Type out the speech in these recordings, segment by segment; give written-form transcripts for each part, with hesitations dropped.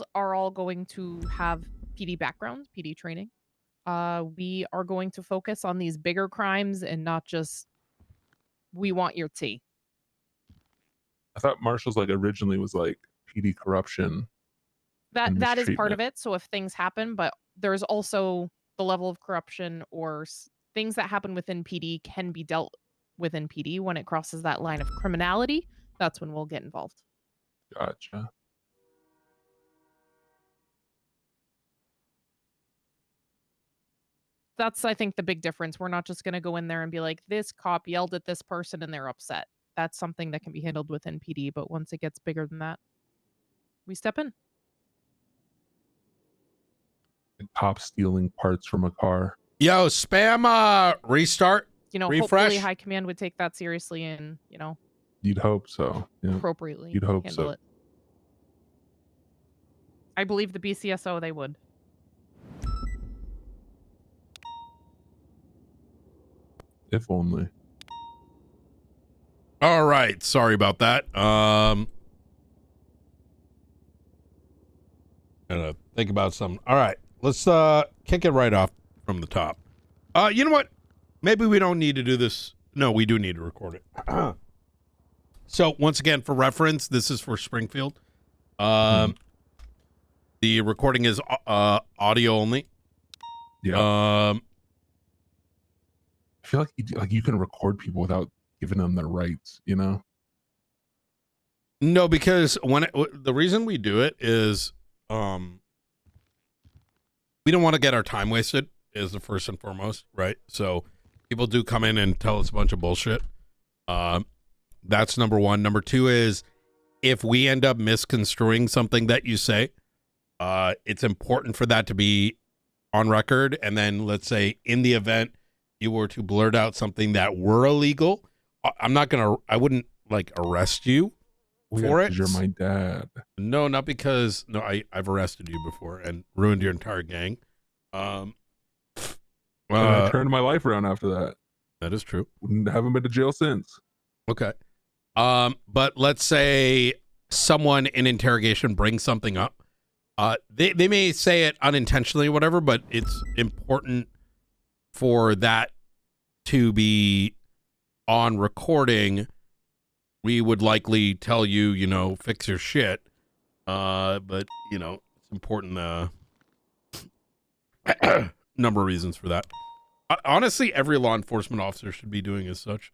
marshals are all going to have PD backgrounds, PD training. We are going to focus on these bigger crimes and not just we want your tea. I thought Marshall's like originally was like PD corruption That and that is part of mistreatment. it. So if things happen, but there's also the level of corruption or things that happen within PD can be dealt within PD when it crosses that line of criminality. That's when we'll get involved. Gotcha. That's, I think, the big difference. We're not just going to go in there and be like, this cop yelled at this person and they're upset. That's something that can be handled within PD. But once it gets bigger than that, we step in. And cops stealing parts from a car. Yo, spam restart, Hopefully refresh. high command would take that seriously and, You'd hope so. Yeah. appropriately You'd hope handle so. it. I believe the BCSO, they would. If only. All right, sorry about that. Gotta think about something. All right, let's kick it right off from the top. You know what? Maybe we don't need to do this. No, we do need to record it. So once again, for reference, this is for Springfield. The recording is audio only. Yeah. I feel like you can record people without giving them their rights, you know? No, because the reason we do it is we don't want to get our time wasted, is the first and foremost, right? So people do come in and tell us a bunch of bullshit. That's number one. Number two is if we end up misconstruing something that you say, it's important for that to be on record. And then let's say in the event you were to blurt out something that were illegal, I wouldn't like arrest you for it. You're my dad. No, not because, no, I've arrested you before and ruined your entire gang. And I turned my life around after that. That is true. Haven't been to jail since. Okay. But let's say someone in interrogation brings something up. They may say it unintentionally or whatever, but it's important for that to be on recording. We would likely tell you, fix your shit. But, it's important, number of reasons for that. Honestly, every law enforcement officer should be doing as such.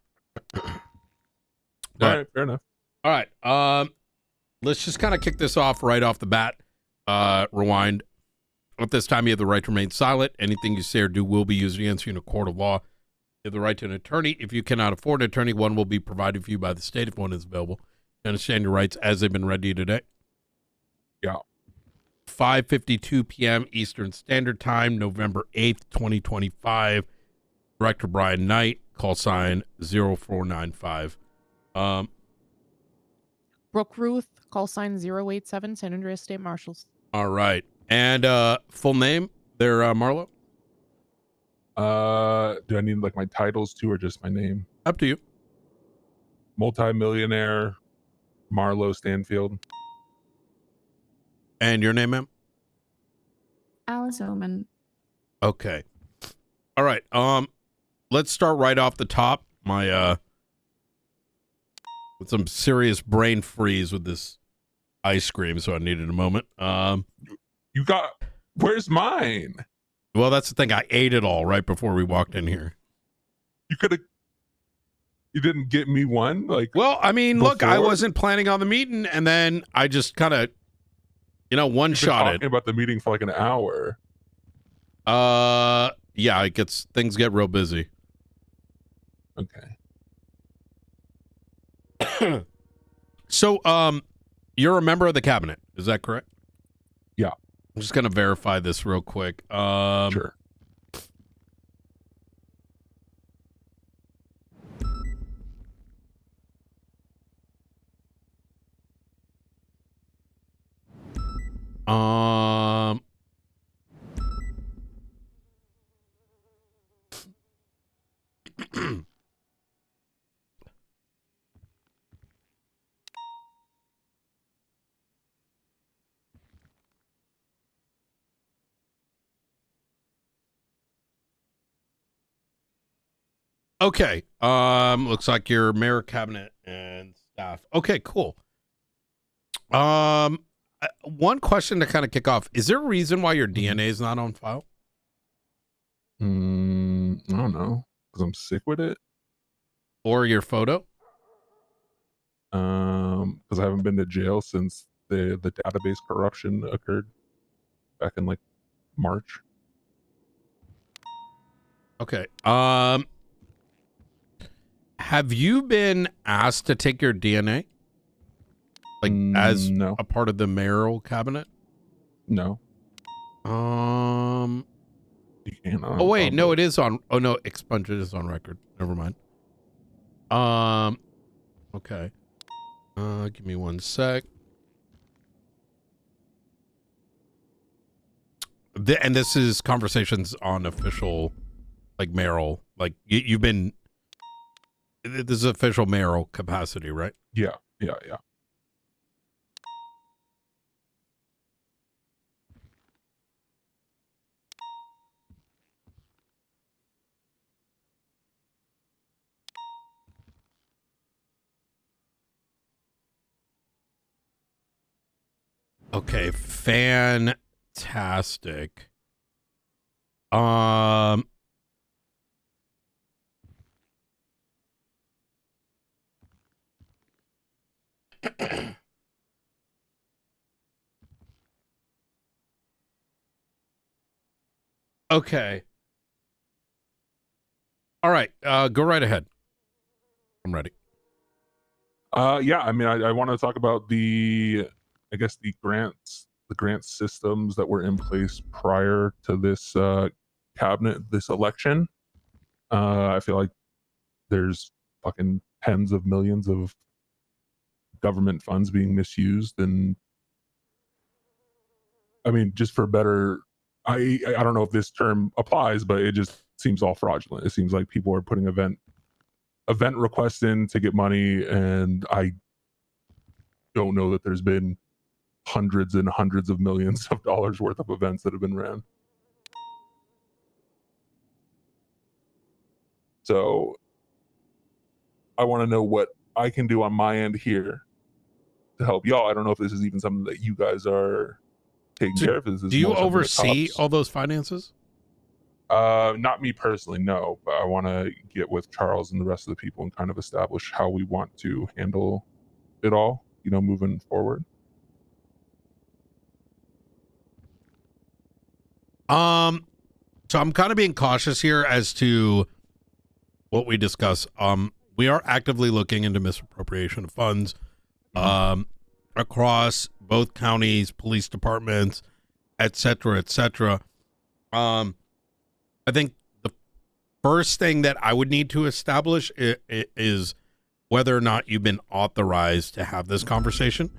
All right, fair enough. All right. Let's just kind of kick this off right off the bat. Rewind. At this time, you have the right to remain silent. Anything you say or do will be used against you in a court of law. You have the right to an attorney. If you cannot afford an attorney, one will be provided for you by the state if one is available. You understand your rights as they've been read to you today? Yeah. 5:52 p.m. Eastern Standard Time, November 8th, 2025. Director Brian Knight, call sign 0495. Brooke Ruth, call sign 087, San Andreas State Marshals. All right. And full name there, Marlo? Do I need like my titles too or just my name? Up to you. Multi-millionaire Marlo Stanfield. And your name, ma'am? Alice Oman. Okay. All right. Let's start right off the top. My with some serious brain freeze with this ice cream, so I needed a moment. Where's mine? Well, that's the thing. I ate it all right before we walked in here. You didn't get me one? Well, I mean, look, I wasn't planning on the meeting, and then I just kind of, one-shot it. Talking about the meeting for like an hour. Yeah, things get real busy. Okay. So, you're a member of the cabinet, is that correct? Yeah. I'm just gonna verify this real quick. Sure. Okay. Looks like your mayor cabinet and staff. Okay, cool. One question to kind of kick off: is there a reason why your DNA is not on file? I don't know, because I'm sick with it. Or your photo? Because I haven't been to jail since the database corruption occurred back in like March. Okay. Have you been asked to take your DNA? Like as No, a part of the mayoral cabinet? no, Um you can't. I Oh don't wait, no, know. it is on. Oh no, expunged is on record. Never mind. Okay. Give me one sec. And this is conversations on official, like mayoral. Like you've been. This is official mayoral capacity, right? Yeah. Okay, fantastic. Um. Okay. All right. Go right ahead. I'm ready. Yeah. I mean, I want to talk about the grant systems that were in place prior to this cabinet, this election. I feel like there's fucking tens of millions of government funds being misused, and I mean, just for better, I don't know if this term applies, but it just seems all fraudulent. It seems like people are putting event requests in to get money, and I don't know that there's been hundreds and hundreds of millions of dollars worth of events that have been ran. So I want to know what I can do on my end here to help y'all. I don't know if this is even something that you guys are taking care of. Is this Do you more something that oversee cops? all those finances? Not me personally, no, but I want to get with Charles and the rest of the people and kind of establish how we want to handle it all, moving forward. So I'm kind of being cautious here as to what we discuss. We are actively looking into misappropriation of funds, across both counties, police departments, et cetera, et cetera. I think the first thing that I would need to establish is whether or not you've been authorized to have this conversation.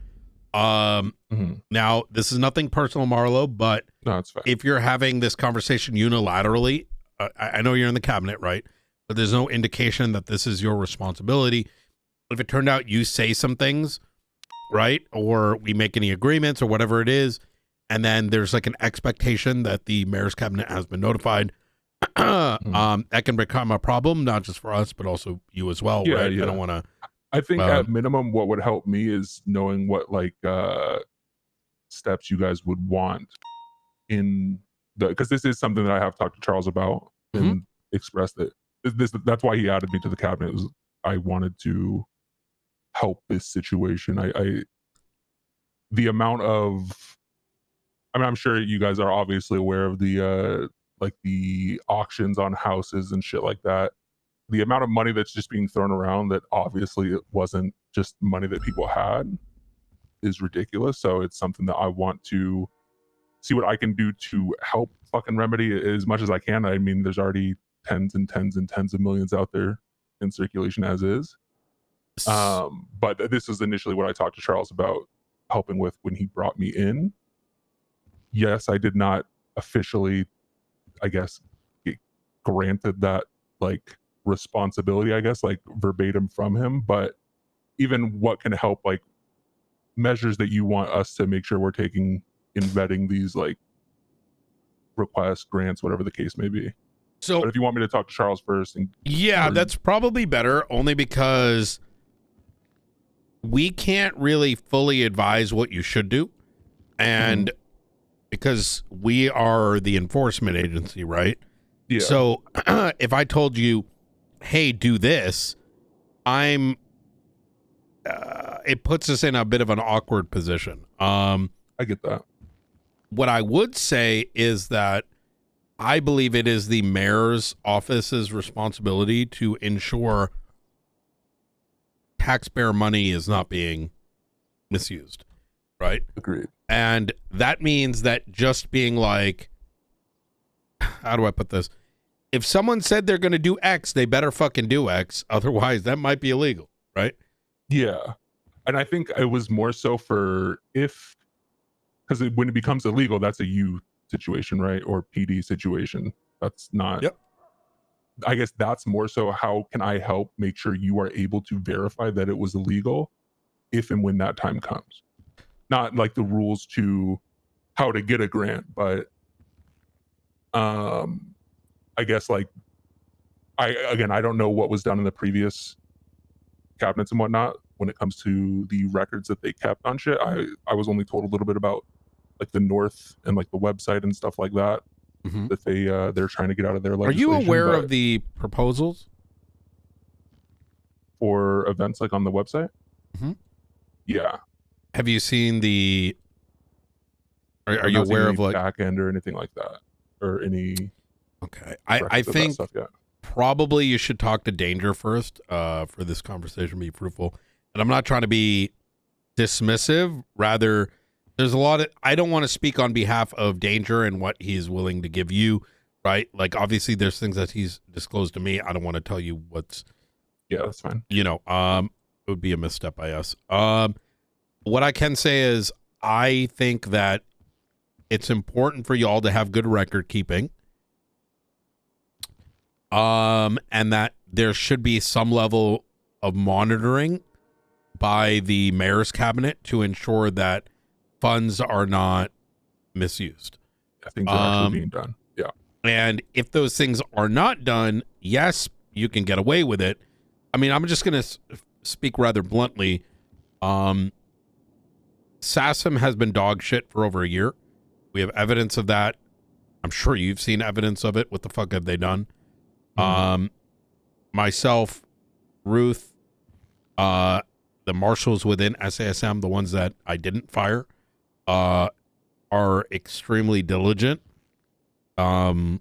Now, this is nothing personal, Marlo, but No, it's fine. if you're having this conversation unilaterally, I know you're in the cabinet, right? But there's no indication that this is your responsibility. If it turned out you say some things, right, or we make any agreements or whatever it is, and then there's like an expectation that the mayor's cabinet has been notified, that can become a problem, not just for us, but also you as well, right? Yeah. I don't want to. I think at minimum, what would help me is knowing what steps you guys would want in because this is something that I have talked to Charles about and expressed it. That's why he added me to the cabinet. Was I wanted to help this situation. The amount of, I mean, I'm sure you guys are obviously aware of the the auctions on houses and shit like that. The amount of money that's just being thrown around that obviously it wasn't just money that people had is ridiculous. So it's something that I want to see what I can do to help fucking remedy it as much as I can. I mean, there's already tens and tens and tens of millions out there in circulation as is. But this is initially what I talked to Charles about helping with when he brought me in. Yes, I did not officially, I guess, get granted that responsibility, I guess, verbatim from him, but even what can help, measures that you want us to make sure we're taking in vetting these requests, grants, whatever the case may be. So But if you want me to talk to Charles first, and yeah, or- that's probably better, only because we can't really fully advise what you should do, and because we are the enforcement agency, right? yeah, So if I told you, hey, do this, it puts us in a bit of an awkward position. I get that. What I would say is that I believe it is the mayor's office's responsibility to ensure taxpayer money is not being misused, right? Agreed. And that means that just being like, how do I put this? If someone said they're going to do X, they better fucking do X. Otherwise, that might be illegal, right? Yeah, and I think it was more so for because when it becomes illegal, that's a U situation, right? Or PD situation. That's not. Yep. I guess that's more so how can I help make sure you are able to verify that it was illegal if and when that time comes. Not like the rules to how to get a grant, but I guess like I don't know what was done in the previous cabinets and whatnot when it comes to the records that they kept on shit. I was only told a little bit about like the North and like the website and stuff like that that they're trying to get out of their Are legislation. you aware but of the proposals? for events like on the website? Mhm. Yeah. Have you seen the? Are I've you not seen aware any of like? back end or anything like that, or any Okay, I records of that think stuff yet? probably you should talk to Danger first for this conversation to be fruitful. And I'm not trying to be dismissive. Rather, there's a lot of, I don't want to speak on behalf of Danger and what he's willing to give you, right? Like, obviously, there's things that he's disclosed to me. I don't want to tell you what's, Yeah, that's fine. it would be a misstep by us. What I can say is I think that it's important for y'all to have good record keeping. And that there should be some level of monitoring by the mayor's cabinet to ensure that funds are not misused. I think they're actually being done. Yeah. And if those things are not done, yes, you can get away with it. I mean, I'm just going to speak rather bluntly. SASM has been dog shit for over a year. We have evidence of that. I'm sure you've seen evidence of it. What the fuck have they done? Myself, Ruth, the marshals within SASM, the ones that I didn't fire, are extremely diligent. And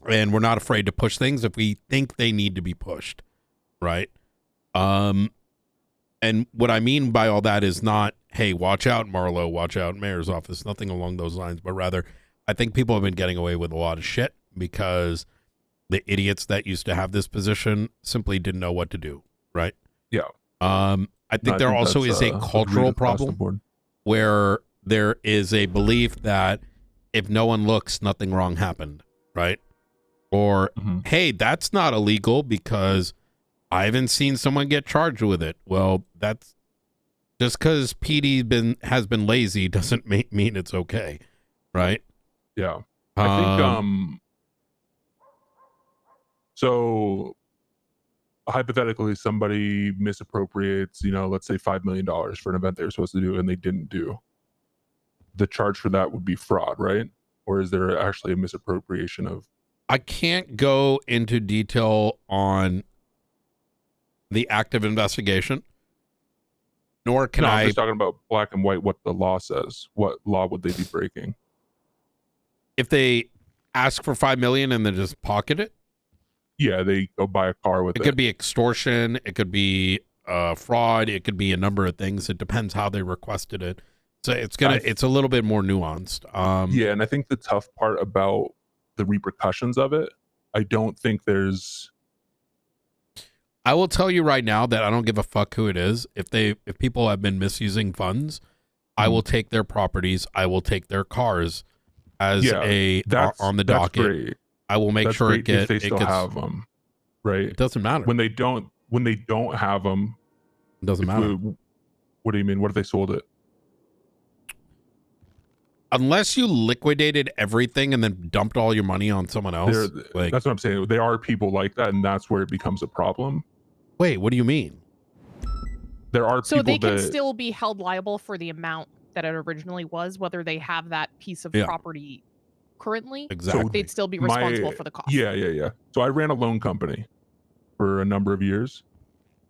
we're not afraid to push things if we think they need to be pushed, right? And what I mean by all that is not, hey, watch out, Marlo, watch out, mayor's office, nothing along those lines, but rather, I think people have been getting away with a lot of shit because the idiots that used to have this position simply didn't know what to do, right? Yeah. I think there also is a cultural problem where there is a belief that if no one looks, nothing wrong happened, right? Or, hey, that's not illegal because I haven't seen someone get charged with it. Well, that's just because PD has been lazy doesn't mean it's okay, right? Yeah. I think so hypothetically somebody misappropriates, let's say $5 million for an event they were supposed to do and they didn't do. The charge for that would be fraud, right? Or is there actually a misappropriation of? I can't go into detail on the active investigation, nor can I'm I. just talking about black and white, what the law says. What law would they be breaking? If they ask for $5 million and then just pocket it, yeah, they go buy a car with it. It could be extortion, it could be fraud, it could be a number of things. It depends how they requested it. So it's a little bit more nuanced. Yeah, and I think the tough part about the repercussions of it, I don't think there's. I will tell you right now that I don't give a fuck who it is. If people have been misusing funds, I will take their properties. I will take their cars as on the docket. Great. I will make sure it gets. If they still have them, right? It doesn't matter when they don't have them. It doesn't matter. What do you mean? What if they sold it? unless you liquidated everything and then dumped all your money on someone else. Like, that's what I'm saying. There are people like that, and that's where it becomes a problem. wait, what do you mean? There are So people they can that still be held liable for the amount that it originally was, whether they have that piece of Yeah. property currently. Exactly. They'd still be responsible for the cost. Yeah. So I ran a loan company for a number of years,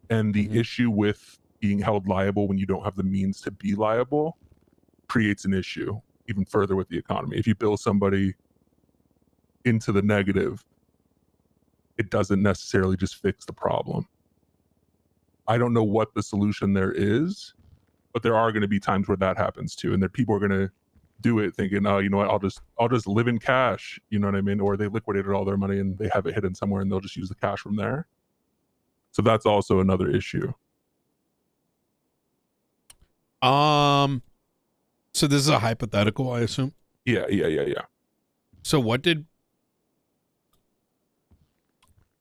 and the issue with being held liable when you don't have the means to be liable creates an issue even further with the economy. If you bill somebody into the negative, it doesn't necessarily just fix the problem. I don't know what the solution there is, but there are going to be times where that happens too, and there people are going to do it thinking, oh, you know what, I'll just live in cash, you know what I mean? Or they liquidated all their money and they have it hidden somewhere, and they'll just use the cash from there. So that's also another issue. So this is a hypothetical, I assume. Yeah. So what did?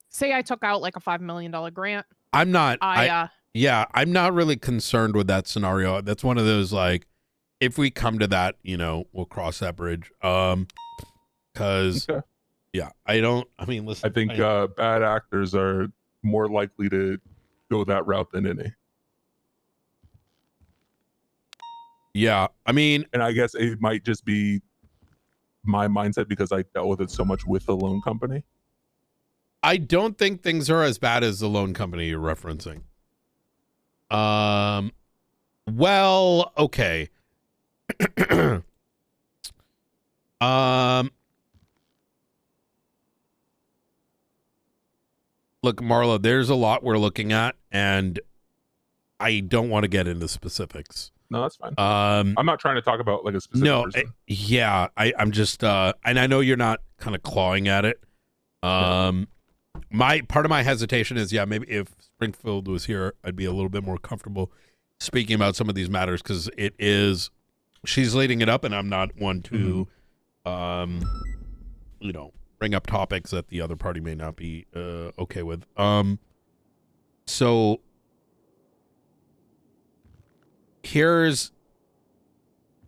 Say I took out like a $5 million grant. I'm not. Yeah, I'm not really concerned with that scenario. That's one of those, like, if we come to that, you know, we'll cross that bridge. Because Okay. yeah, I mean, listen. I think bad actors are more likely to go that route than any. Yeah, I mean, And I guess it might just be my mindset because I dealt with it so much with the loan company. I don't think things are as bad as the loan company you're referencing. Well, okay. Look, Marlo, there's a lot we're looking at, and I don't want to get into specifics. No, that's fine. I'm not trying to talk about like a specific person. Yeah, I'm just and I know you're not kind of clawing at it. My part of my hesitation is, yeah, maybe if Springfield was here, I'd be a little bit more comfortable speaking about some of these matters, because it is, she's leading it up, and I'm not one to you know, bring up topics that the other party may not be okay with. So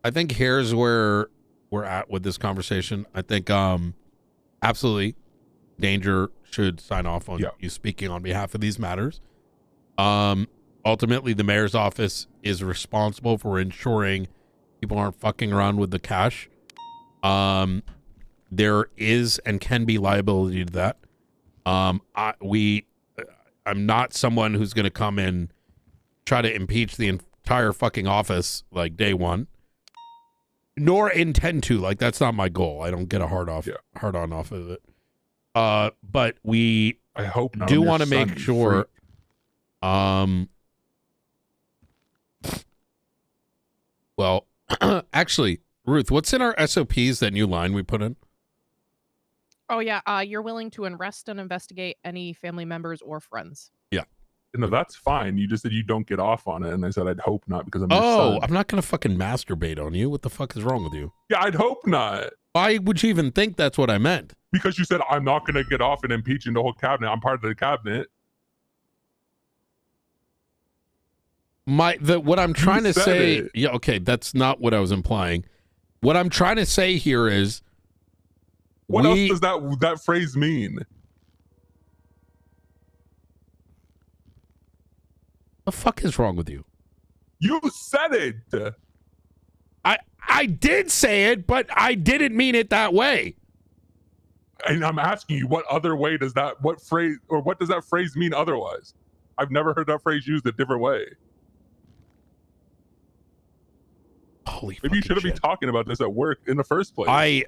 I think here's where we're at with this conversation. I think absolutely Danger should sign off on you speaking on behalf of these matters. Ultimately, the mayor's office is responsible for ensuring people aren't fucking around with the cash. There is and can be liability to that. I'm not someone who's going to come and try to impeach the entire fucking office like day one, nor intend to. Like, that's not my goal. I don't get a hard on off of it. But I hope not. Do want to make sure. Well, actually, Ruth, what's in our SOPs, that new line we put in? Oh yeah, you're willing to arrest and investigate any family members or friends. Yeah. No, that's fine. You just said you don't get off on it, and I said I'd hope not because I'm your son. I'm not gonna fucking masturbate on you. What the fuck is wrong with you? Yeah, I'd hope not. Why would you even think that's what I meant? Because you said I'm not gonna get off and impeaching the whole cabinet. I'm part of the cabinet. What I'm trying to say, yeah, okay, that's not what I was implying. What I'm trying to say here is, what else does that phrase mean? The fuck is wrong with you? You said it. I did say it, but I didn't mean it that way. And I'm asking you, what other way does that? What phrase or what does that phrase mean otherwise? I've never heard that phrase used a different way. Holy Maybe you shouldn't be talking about this at work in the first place. I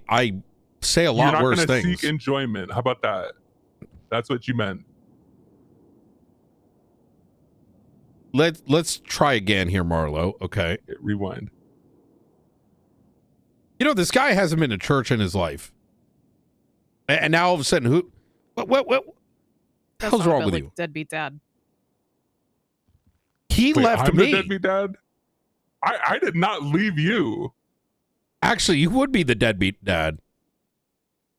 say a lot worse You're not things. seek enjoyment. How about that? That's what you meant. Let's try again here, Marlo. Okay. Rewind. You know, this guy hasn't been to church in his life, and now all of a sudden, what the hell's wrong with you? Deadbeat dad. He left I'm me. The deadbeat dad. I did not leave you. Actually, you would be the deadbeat dad.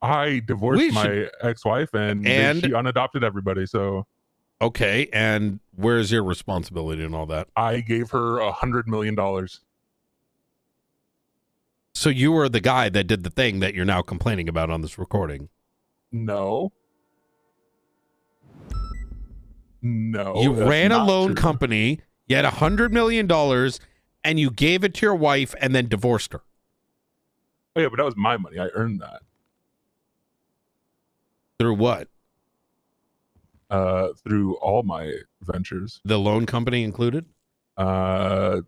I divorced my ex-wife, and she unadopted everybody. So, okay, and where's your responsibility and all that? I gave her $100 million. So you were the guy that did the thing that you're now complaining about on this recording. No. No. You that's ran a not loan true. company, you had $100 million, and you gave it to your wife and then divorced her. Oh yeah, but that was my money. I earned that. Through what? Through all my ventures. The loan company included? Yeah,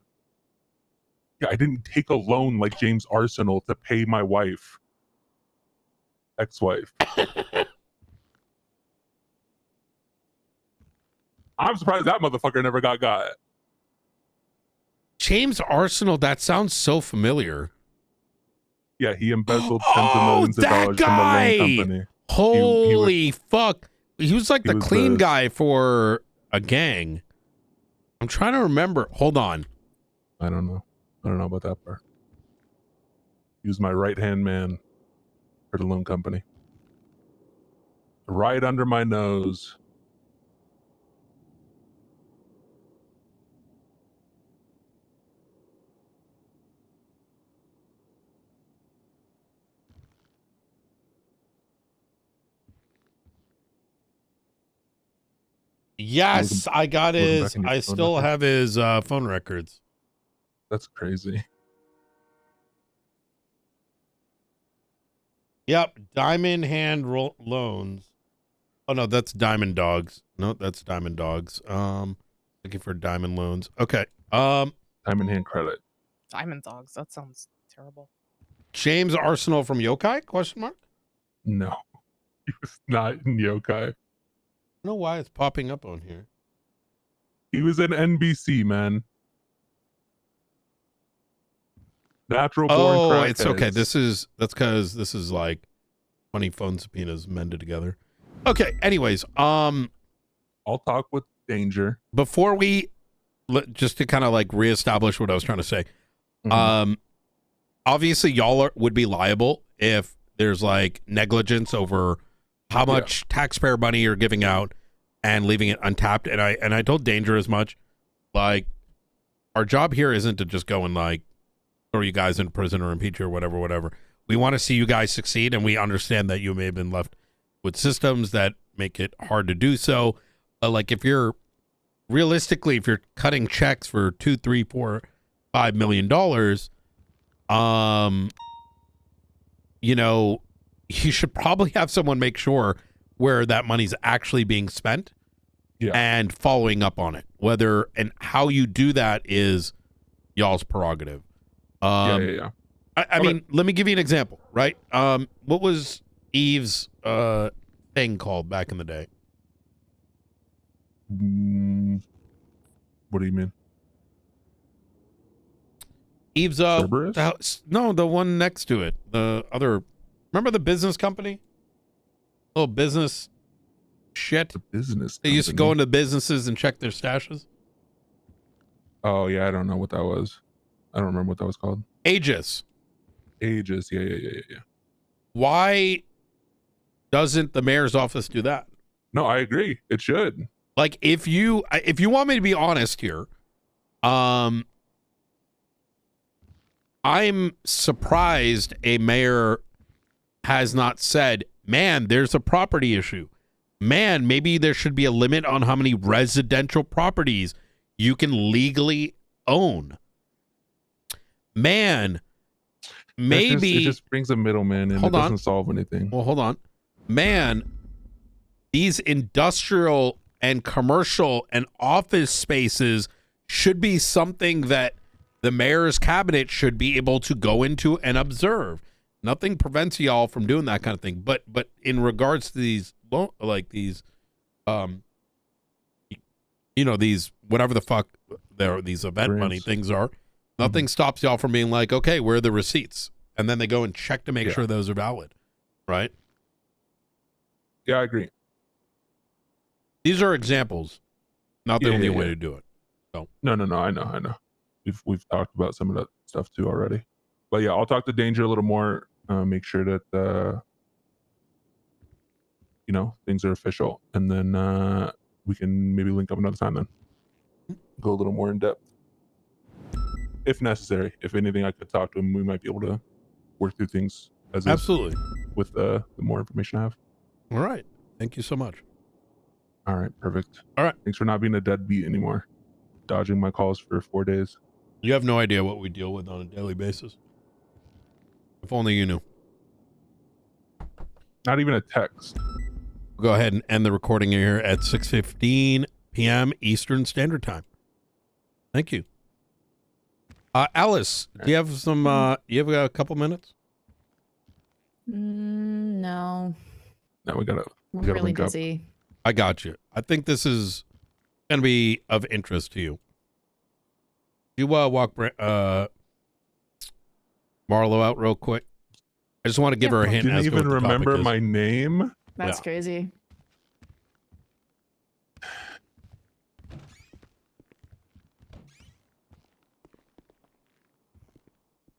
I didn't take a loan like James Arsenal to pay my wife. Ex-wife. I'm surprised that motherfucker never got. James Arsenal, that sounds so familiar. Yeah, he embezzled tens of millions of that dollars from the guy! loan company. Holy fuck. He was like he the was clean the- guy for a gang. I'm trying to remember. Hold on. I don't know. I don't know about that part. He was my right-hand man for the loan company. Right under my nose. Yes, I got looking his. back in your I phone still records. have his phone records. That's crazy. Yep, Diamond Hand Loans. Oh no, that's Diamond Dogs. No, that's Diamond Dogs. Looking for Diamond Loans. Okay. Time in hand credit. Diamond dogs. That sounds terrible. James Arsenal from Yokai? Question mark. No. He was not in Yokai. I don't know why it's popping up on here. He was in NBC, man. Natural born Oh, it's okay. crackheads. That's because this is like 20 phone subpoenas mended together. Okay. Anyways, I'll talk with Danger. before we just to kind of like reestablish what I was trying to say. Mhm. Obviously y'all would be liable if there's like negligence over how much taxpayer money you're giving out and leaving it untapped. And I told Danger as much. Like, our job here isn't to just go and like throw you guys in prison or impeach you or whatever. We want to see you guys succeed, and we understand that you may have been left with systems that make it hard to do so. Like, if you're realistically, if you're cutting checks for $2, $3, $4, $5 million, you know, you should probably have someone make sure where that money's actually being spent and following up on it. Whether and how you do that is y'all's prerogative. Yeah. I mean, let me give you an example, right? What was Eve's thing called back in the day? What do you mean? Eve's Cerberus? no, the one next to it. The other, remember the business company? Little business shit. The business They used to go into businesses and check their stashes. Oh yeah, I don't know what that was. I don't remember what that was called. Aegis. Aegis. Yeah. Why doesn't the mayor's office do that? No, I agree. It should. Like, if you want me to be honest here, I'm surprised a mayor has not said, man, there's a property issue. Man, maybe there should be a limit on how many residential properties you can legally own. Man, maybe it just brings a middleman and it doesn't solve anything. Well, hold on. Man, these industrial and commercial and office spaces should be something that the mayor's cabinet should be able to go into and observe. Nothing prevents y'all from doing that kind of thing. But in regards to these, like these, you know, these whatever the fuck these event money things are, nothing stops y'all from being like, okay, where are the receipts? And then they go and check to make sure those are valid, right? Yeah, I agree. These are examples, not the only way to do it. So no, I know. We've talked about some of that stuff too already. But yeah, I'll talk to Danger a little more. Make sure that you know, things are official, and then we can maybe link up another time. Then go a little more in depth if necessary. If anything, I could talk to him. We might be able to work through things as is Absolutely. with the more information I have. All right. Thank you so much. All right, perfect. All right. Thanks for not being a deadbeat anymore. Dodging my calls for 4 days. You have no idea what we deal with on a daily basis. If only you knew. Not even a text. Go ahead and end the recording here at 6:15 p.m. Eastern Standard Time. Thank you. Alice, do you have some, you have a couple minutes? No. No, we gotta We're gotta really link up. busy. I got you. I think this is going to be of interest to you. You walk Marlo out real quick. I just want to give her a hint. Didn't as to even what the topic remember is. my name. That's Yeah. crazy.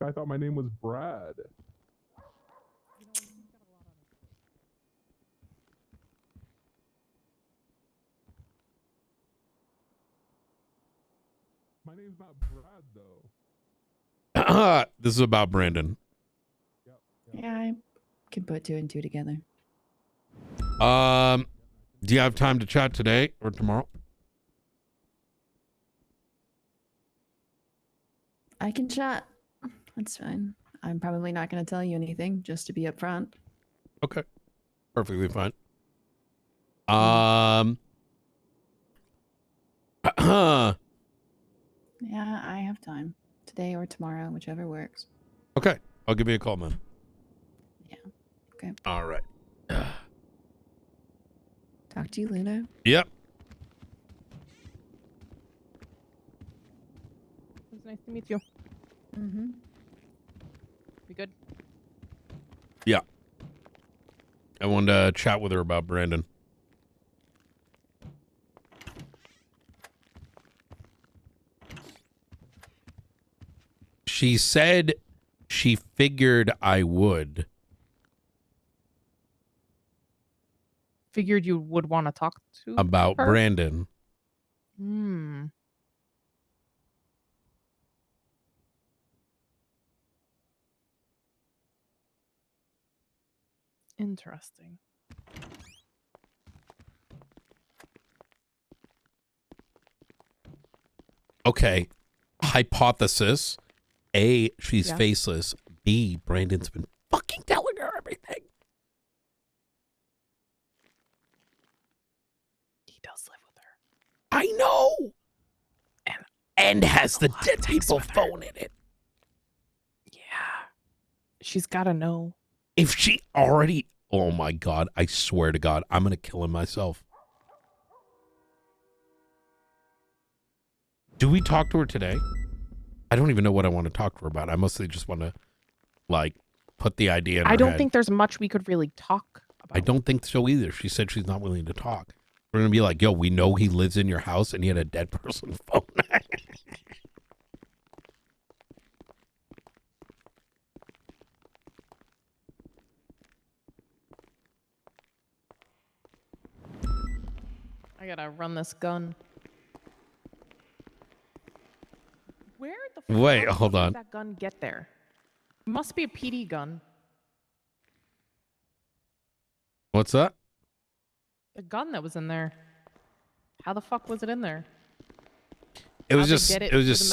I thought my name was Brad. My name's not Brad though. This is about Brandon. Yeah, I can put 2 and 2 together. Do you have time to chat today or tomorrow? I can chat. That's fine. I'm probably not going to tell you anything, just to be upfront. Okay. Perfectly fine. Yeah, I have time. Today or tomorrow, whichever works. Okay. I'll give you a call, man. Yeah. Okay. All right. Talk to you later. Yep. It was nice to meet you. Mm-hmm. We good? Yeah. I wanted to chat with her about Brandon. She said she figured I would. Figured you would want to talk to About her? Brandon. Hmm. Interesting. Okay. Hypothesis. A, she's Yeah. faceless. B, Brandon's been fucking telling her everything. He does live with her. I know. And has the lot of dead things people with her. phone in it. Yeah. She's got to know. If she already, oh my God, I swear to God, I'm going to kill him myself. Do we talk to her today? I don't even know what I want to talk to her about. I mostly just want to, like, put the idea in her I don't head. think there's much we could really talk about. I don't think so either. She said she's not willing to talk. We're going to be like, yo, we know he lives in your house and he had a dead person phone. I gotta run this gun. Where the fuck Wait, hold did on. that gun get there? It must be a PD gun. What's that? The gun that was in there. How the fuck was it in there? It was How'd they just, get it it was to just the